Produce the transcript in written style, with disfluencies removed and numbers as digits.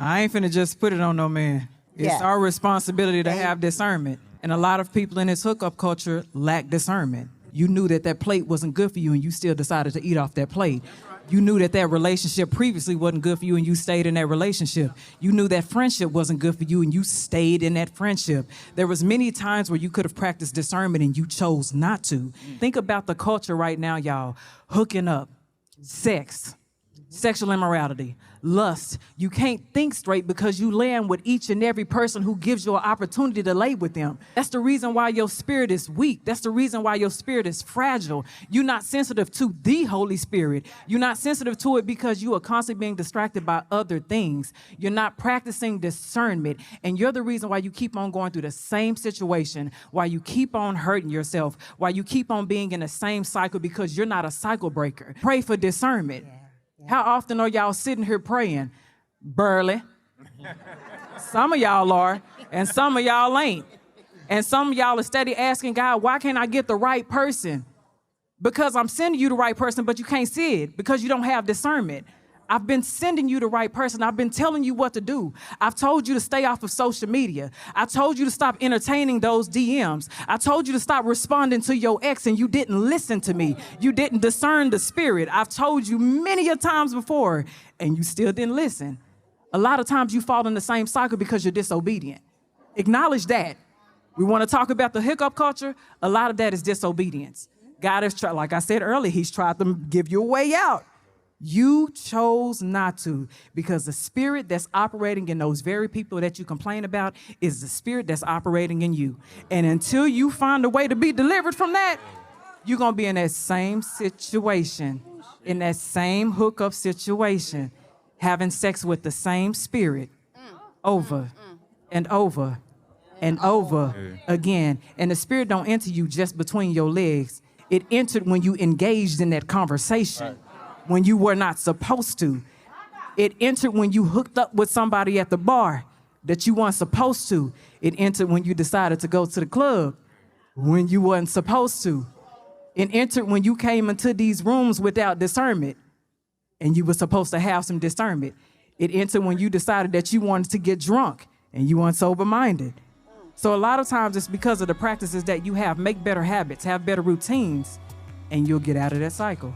I ain't finna just put it on no man. It's our responsibility to have discernment. And a lot of people in this hookup culture lack discernment. You knew that that plate wasn't good for you and you still decided to eat off that plate. You knew that that relationship previously wasn't good for you and you stayed in that relationship. You knew that friendship wasn't good for you and you stayed in that friendship. There was many times where you could have practiced discernment and you chose not to. Think about the culture right now, y'all. Hooking up, sex, sexual immorality, lust. You can't think straight because you laying with each and every person who gives you an opportunity to lay with them. That's the reason why your spirit is weak. That's the reason why your spirit is fragile. You're not sensitive to the Holy Spirit. You're not sensitive to it because you are constantly being distracted by other things. You're not practicing discernment. And you're the reason why you keep on going through the same situation, why you keep on hurting yourself, why you keep on being in the same cycle because you're not a cycle breaker. Pray for discernment. How often are y'all sitting here praying? Burly. Some of y'all are, and some of y'all ain't. And some of y'all are steady asking God, why can't I get the right person? Because I'm sending you the right person, but you can't see it because you don't have discernment. I've been sending you the right person. I've been telling you what to do. I've told you to stay off of social media. I told you to stop entertaining those DMs. I told you to stop responding to your ex and you didn't listen to me. You didn't discern the spirit. I've told you many a times before and you still didn't listen. A lot of times you fall in the same cycle because you're disobedient. Acknowledge that. We want to talk about the hiccup culture. A lot of that is disobedience. God has tried, like I said earlier, he's tried to give you a way out. You chose not to because the spirit that's operating in those very people that you complain about is the spirit that's operating in you. And until you find a way to be delivered from that, you're going to be in that same situation, in that same hookup situation, having sex with the same spirit over and over and over again. And the spirit don't enter you just between your legs. It entered when you engaged in that conversation. When you were not supposed to. It entered when you hooked up with somebody at the bar that you weren't supposed to. It entered when you decided to go to the club when you weren't supposed to. It entered when you came into these rooms without discernment and you were supposed to have some discernment. It entered when you decided that you wanted to get drunk and you weren't sober-minded. So a lot of times it's because of the practices that you have. Make better habits, have better routines, and you'll get out of that cycle.